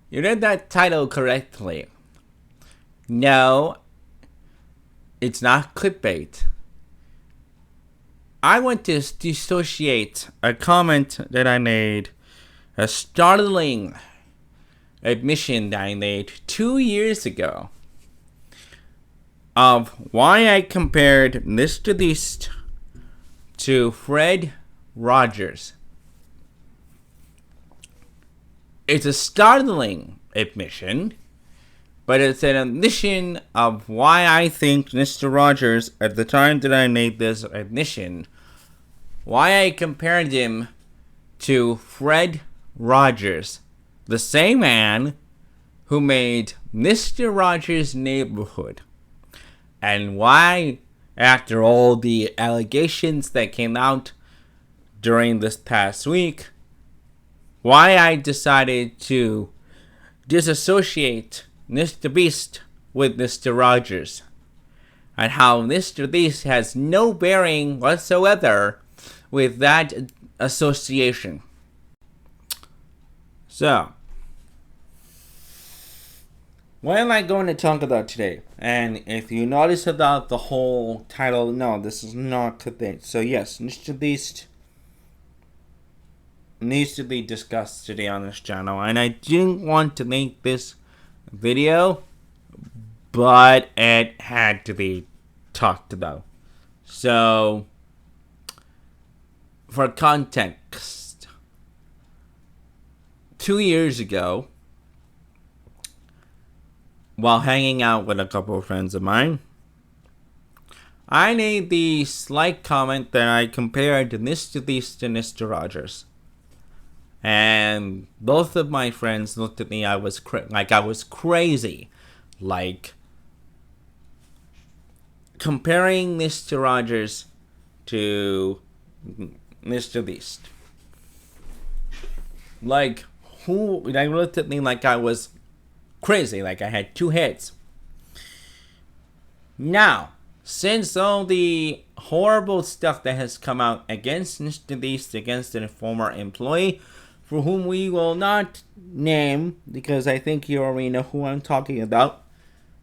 You read that title correctly. No, it's not clickbait. I want to dissociate a comment that I made, a startling admission that I made 2 years ago, of why I compared Mr. Beast to Fred Rogers. It's a startling admission, but it's an admission of why I think Mr. Rogers, at the time that I made this admission, why I compared him to Fred Rogers, the same man who made Mr. Rogers' Neighborhood, and why, after all the allegations that came out during this past week, why I decided to disassociate Mr. Beast with Mr. Rogers, and how Mr. Beast has no bearing whatsoever with that association. So, what am I going to talk about today? And if you notice about the whole title, no, this is not clickbait. So yes, Mr. Beast needs to be discussed today on this channel. And I didn't want to make this video, but it had to be talked about. So, for context, 2 years ago, while hanging out with a couple of friends of mine, I made the slight comment that I compared Mr. Beast to Mr. Rogers. And both of my friends looked at me like I was crazy. Like, comparing Mr. Rogers to Mr. Beast. Like, they looked at me like I was crazy, like I had two heads. Now, since all the horrible stuff that has come out against Mr. Beast, against a former employee, for whom we will not name, because I think you already know who I'm talking about,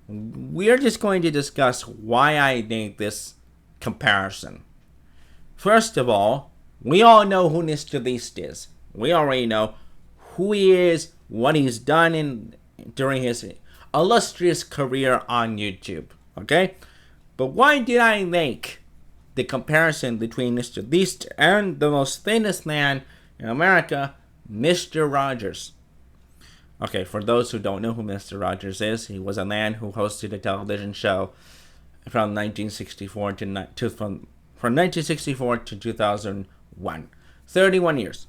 we're just going to discuss why I made this comparison. First of all, we all know who Mr. Beast is. We already know who he is, what he's done during his illustrious career on YouTube. Okay? But why did I make the comparison between Mr. Beast and the most famous man in America, Mr. Rogers? Okay, for those who don't know who Mr. Rogers is, he was a man who hosted a television show from 1964 from 1964 to 2001. 31 years.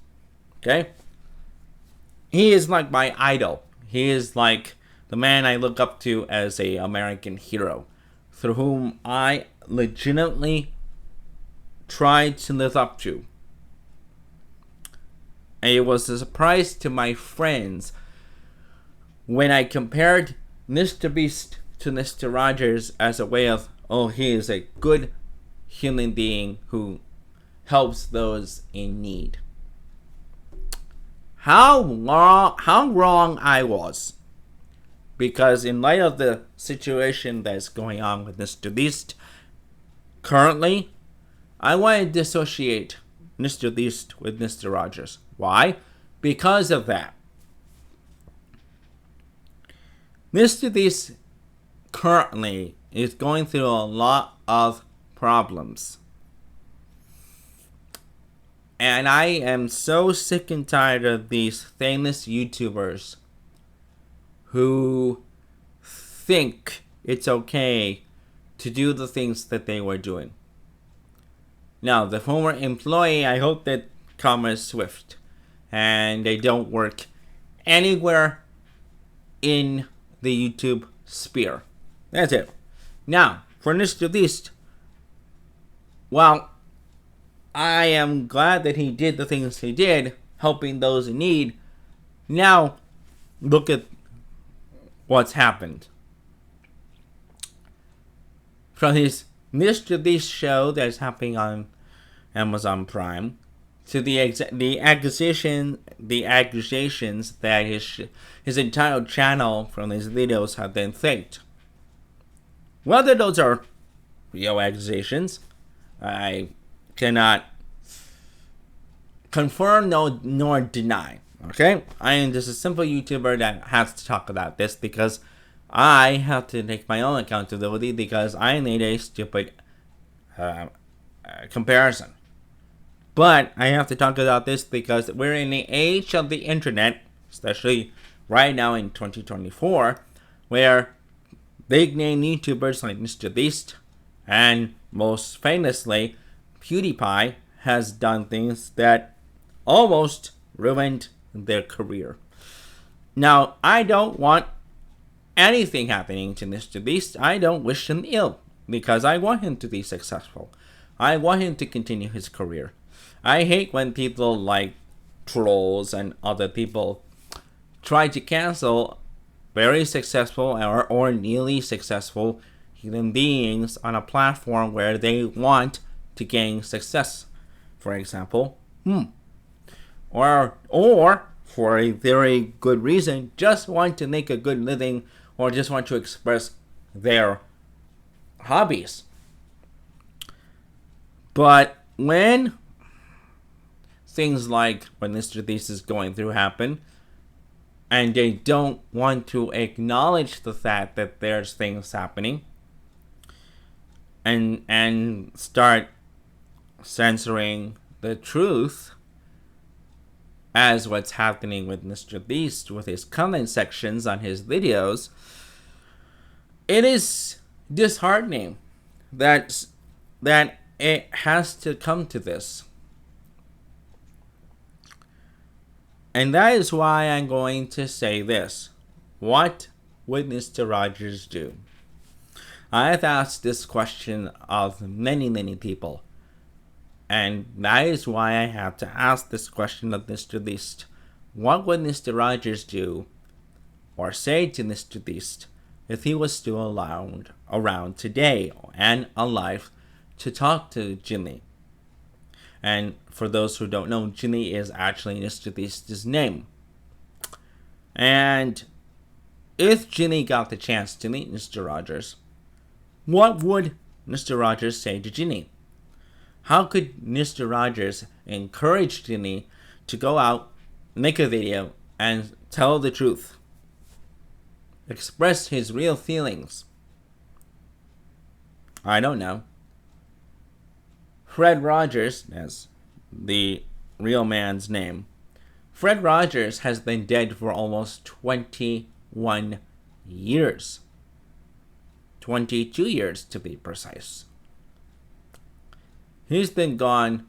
Okay? He is like my idol. He is like the man I look up to as a American hero, through whom I legitimately tried to live up to. And it was a surprise to my friends when I compared Mr. Beast to Mr. Rogers as a way of, oh, he is a good human being who helps those in need. How wrong I was. Because in light of the situation that's going on with Mr. Beast currently, I want to dissociate Mr. Beast with Mr. Rogers. Why? Because of that. Mr. Beast currently is going through a lot of problems. And I am so sick and tired of these famous YouTubers who think it's okay to do the things that they were doing. Now, the former employee, I hope that karma is swift and they don't work anywhere in the YouTube sphere. That's it. Now, for Mr. Beast, well, I am glad that he did the things he did, helping those in need. Now, look at what's happened. From his Mr. Beast show that's happening on Amazon Prime, to the accusations that his entire channel from his videos have been faked. Whether those are real accusations, I cannot confirm nor deny. Okay, I am just a simple YouTuber that has to talk about this because I have to take my own accountability because I made a stupid comparison. But I have to talk about this because we're in the age of the internet, especially right now in 2024, where big name YouTubers like MrBeast and most famously PewDiePie has done things that almost ruined their career. Now, I don't want anything happening to MrBeast. I don't wish him ill because I want him to be successful. I want him to continue his career. I hate when people like trolls and other people try to cancel very successful or nearly successful human beings on a platform where they want to gain success. For example, or for a very good reason, just want to make a good living or just want to express their hobbies. But when things like what MrBeast is going through happen, and they don't want to acknowledge the fact that there's things happening, and start censoring the truth, as what's happening with MrBeast with his comment sections on his videos, it is disheartening that it has to come to this. And that is why I'm going to say this. What would Mr. Rogers do? I have asked this question of many, many people. And that is why I have to ask this question of MrBeast. What would Mr. Rogers do or say to MrBeast if he was still around today and alive to talk to Jimmy? And for those who don't know, Jimmy is actually MrBeast's name. And if Jimmy got the chance to meet Mr. Rogers, what would Mr. Rogers say to Jimmy? How could Mr. Rogers encourage Jimmy to go out, make a video, and tell the truth? Express his real feelings? I don't know. Fred Rogers, as the real man's name, Fred Rogers has been dead for almost 21 years. 22 years to be precise. He's been gone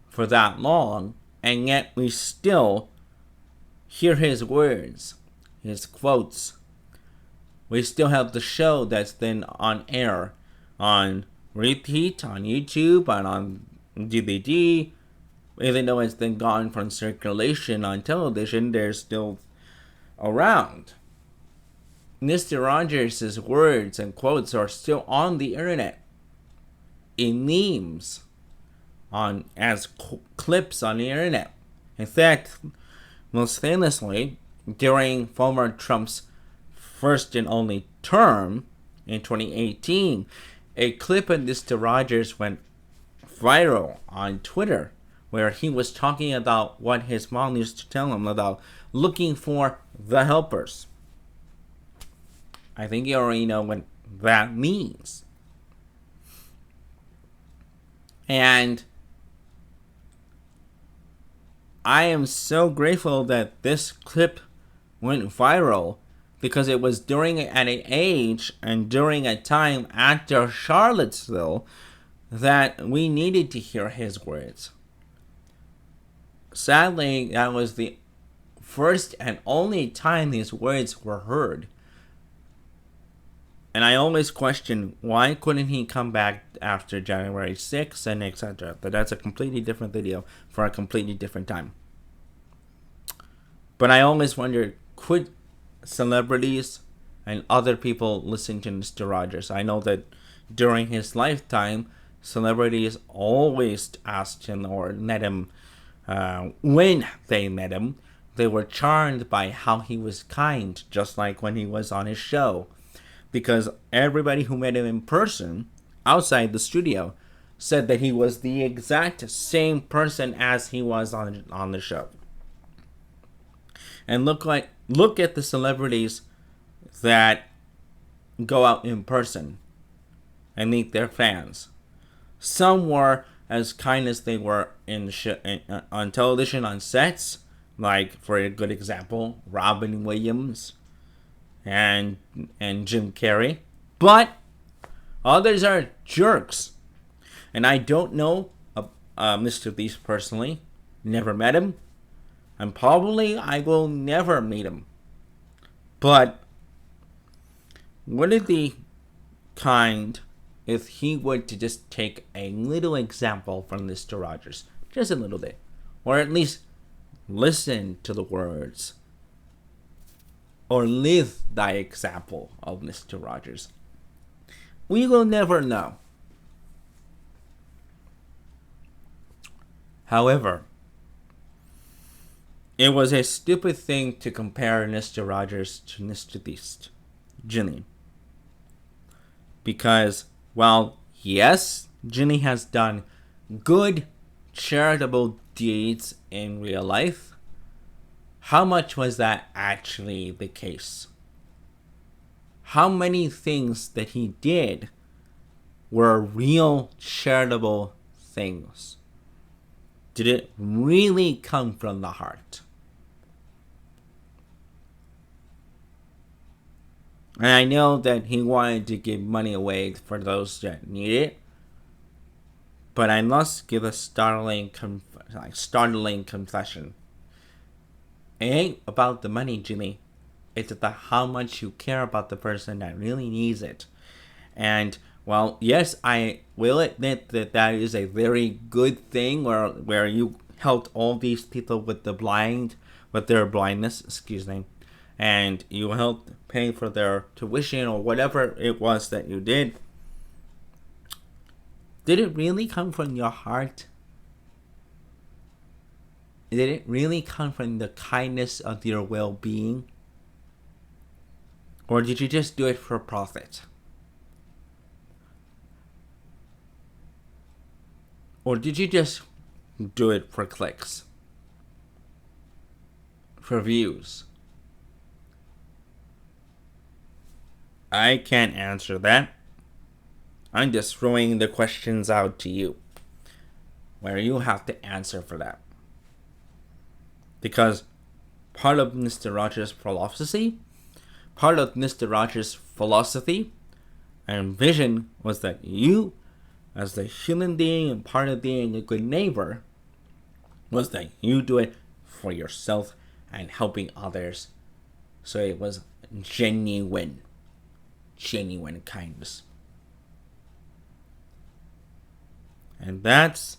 for that long, and yet we still hear his words, his quotes. We still have the show that's been on air, on repeat, on YouTube, and on DVD. Even though it's been gone from circulation on television, they're still around. Mr. Rogers' words and quotes are still on the internet, in memes, as clips on the internet. In fact, most famously, during former Trump's first and only term in 2018, a clip of Mr. Rogers went viral on Twitter, where he was talking about what his mom used to tell him about looking for the helpers. I think you already know what that means. And I am so grateful that this clip went viral, because it was during at an age and during a time after Charlottesville that we needed to hear his words. Sadly, that was the first and only time his words were heard. And I always question, why couldn't he come back after January 6th and etc. But that's a completely different video for a completely different time. But I always wondered, could celebrities and other people listen to Mr. Rogers? I know that during his lifetime, celebrities always asked him or met him. When they met him, they were charmed by how he was kind, just like when he was on his show. Because everybody who met him in person, outside the studio, said that he was the exact same person as he was on the show. And look at the celebrities that go out in person and meet their fans. Some were as kind as they were on television on sets, like, for a good example, Robin Williams and Jim Carrey. But others are jerks. And I don't know Mr. Beast personally. Never met him. And probably I will never meet him. But would it be kind if he were to just take a little example from Mr. Rogers? Just a little bit. Or at least listen to the words. Or live the example of Mr. Rogers. We will never know. However, it was a stupid thing to compare Mr. Rogers to Mr. Beast, Ginny. Because, well, yes, Ginny has done good charitable deeds in real life. How much was that actually the case? How many things that he did were real charitable things? Did it really come from the heart? And I know that he wanted to give money away for those that need it. But I must give a startling confession. It ain't about the money, Jimmy. It's about how much you care about the person that really needs it. And, well, yes, I will admit that is a very good thing where you helped all these people with their blindness, and you helped pay for their tuition or whatever it was that you did. Did it really come from your heart? Did it really come from the kindness of your well-being? Or did you just do it for profit? Or did you just do it for clicks? For views? I can't answer that. I'm just throwing the questions out to you, where you have to answer for that. Because part of Mr. Rogers' philosophy and vision was that you, as the human being and part of being a good neighbor, was that you do it for yourself and helping others. So it was genuine kindness. And that's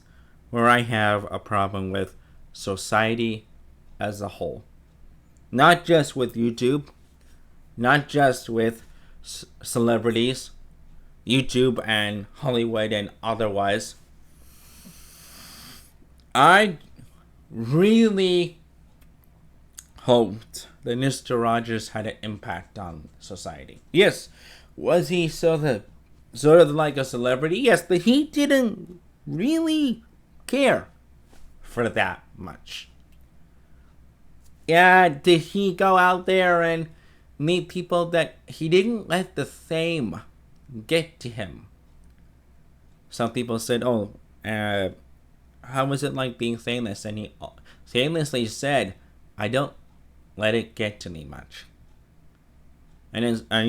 where I have a problem with society as a whole. Not just with YouTube, not just with celebrities, YouTube and Hollywood and otherwise. I really hoped that Mr. Rogers had an impact on society. Yes, was he sort of like a celebrity? Yes, but he didn't really care for that much. Yeah, did he go out there and meet people that he didn't let the fame get to him? Some people said, how was it like being famous? And he famously said, I don't let it get to me much. And then an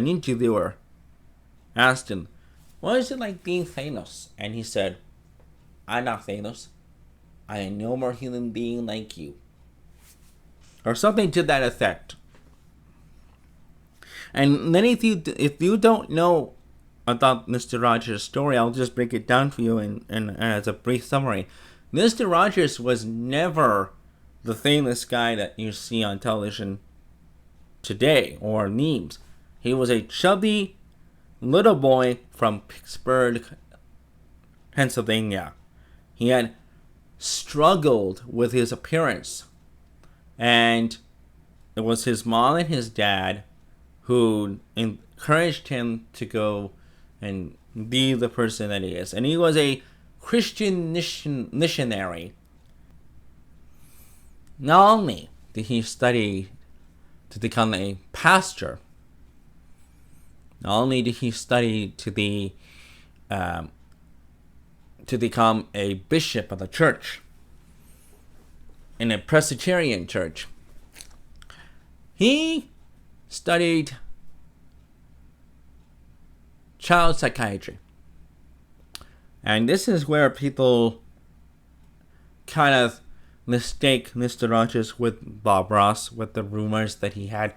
interviewer asked him, what is it like being famous? And he said, I'm not famous. I am no more human being like you. Or something to that effect. And then if you don't know about Mr. Rogers' story, I'll just break it down for you in as a brief summary. Mr. Rogers was never the famous guy that you see on television today or memes. He was a chubby little boy from Pittsburgh, Pennsylvania. He had struggled with his appearance, and it was his mom and his dad who encouraged him to go and be the person that he is. And he was a Christian missionary. Not only did he study to become a pastor, not only did he study to become a bishop of the church in a Presbyterian church, he studied child psychiatry. And this is where people kind of mistake Mr. Rogers with Bob Ross, with the rumors that he had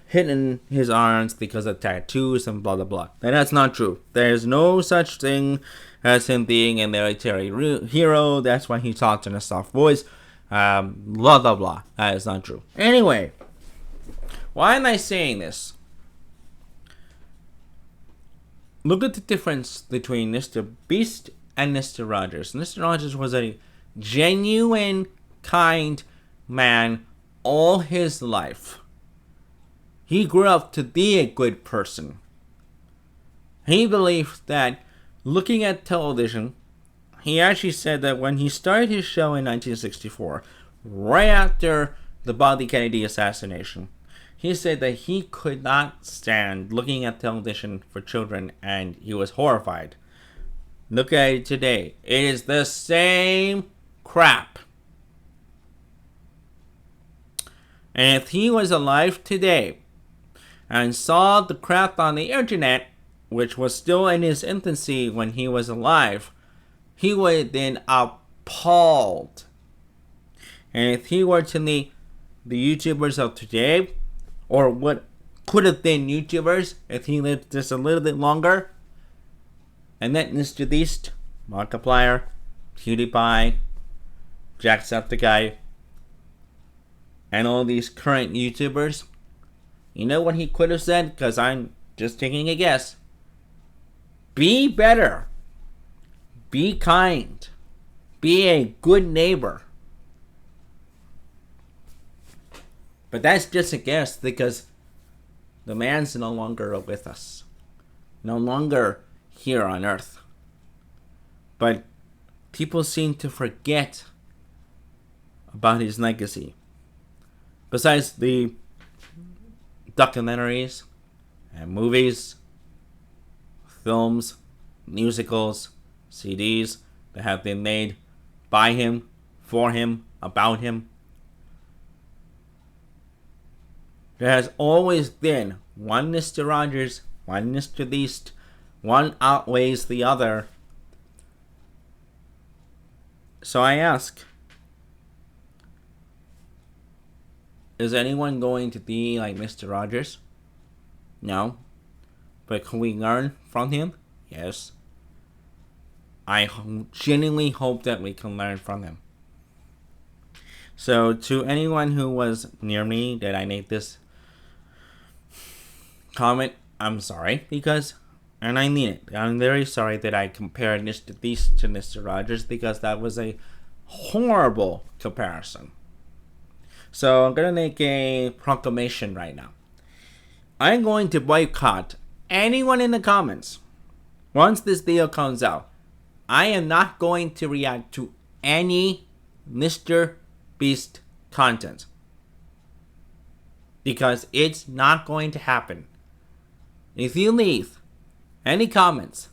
hidden his arms because of tattoos and blah blah blah. And that's not true. There's no such thing as him being a military hero. That's why he talks in a soft voice. Blah blah blah. That is not true. Anyway, why am I saying this? Look at the difference between Mr. Beast and Mr. Rogers. Mr. Rogers was a genuine, kind man all his life. He grew up to be a good person. He believed that looking at television, he actually said that when he started his show in 1964, right after the Bobby Kennedy assassination, he said that he could not stand looking at television for children, and he was horrified. Look at it today. It is the same crap. And if he was alive today and saw the crap on the internet, which was still in its infancy when he was alive, he would have been appalled. And if he were to meet the YouTubers of today, or what could have been YouTubers if he lived just a little bit longer, and that Mr. Beast, Markiplier, PewDiePie, Jacksepticeye, and all these current YouTubers, you know what he could have said? Because I'm just taking a guess. Be better. Be kind. Be a good neighbor. But that's just a guess, because the man's no longer with us. No longer here on Earth. But people seem to forget about his legacy. Besides the documentaries and movies, films, musicals, CDs that have been made by him, for him, about him, there has always been one Mr. Rogers, one Mr. Beast, one outweighs the other. So I ask, is anyone going to be like Mr. Rogers? No. But can we learn from him? Yes. I genuinely hope that we can learn from him. So to anyone who was near me that I made this comment, I'm sorry, and I mean it. I'm very sorry that I compared Mr. Beast to Mr. Rogers, because that was a horrible comparison. So I'm going to make a proclamation right now. I'm going to boycott anyone in the comments. Once this video comes out, I am not going to react to any Mr. Beast content, because it's not going to happen. If you leave any comments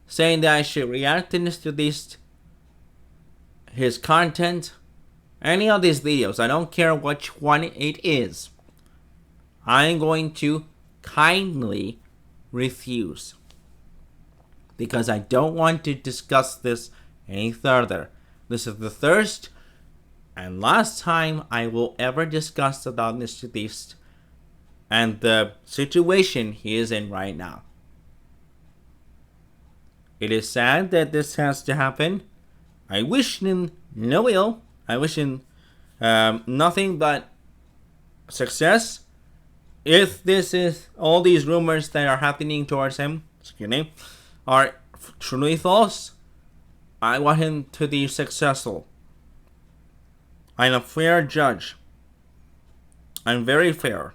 saying that I should react to Mr. Beast, his content, any of these videos, I don't care which one it is, I'm going to kindly refuse, because I don't want to discuss this any further. This is the first and last time I will ever discuss about Mr. Beast and the situation he is in right now. It is sad that this has to happen. I wish him no ill. I wish him nothing but success if this is all these rumors that are happening towards him, are truly false, I want him to be successful. I'm a fair judge. I'm very fair.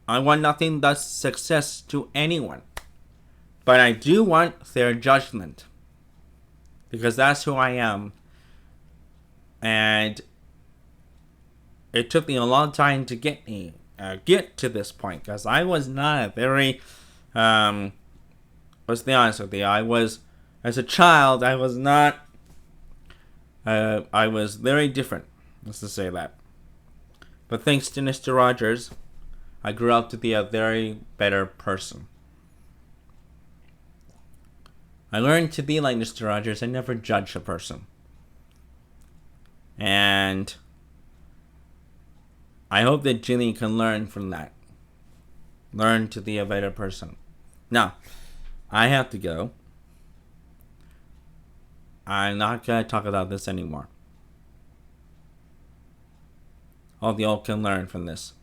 I want nothing but success to anyone. But I do want fair judgment. Because that's who I am. And it took me a long time to get to this point. Because I was not a very... let's be honest with you. As a child, I was not... I was very different. Let's just say that. But thanks to Mr. Rogers, I grew up to be a very better person. I learned to be like Mr. Rogers. I never judge a person. And I hope that Ginny can learn from that. Learn to be a better person. Now, I have to go. I'm not going to talk about this anymore. Hope you all can learn from this.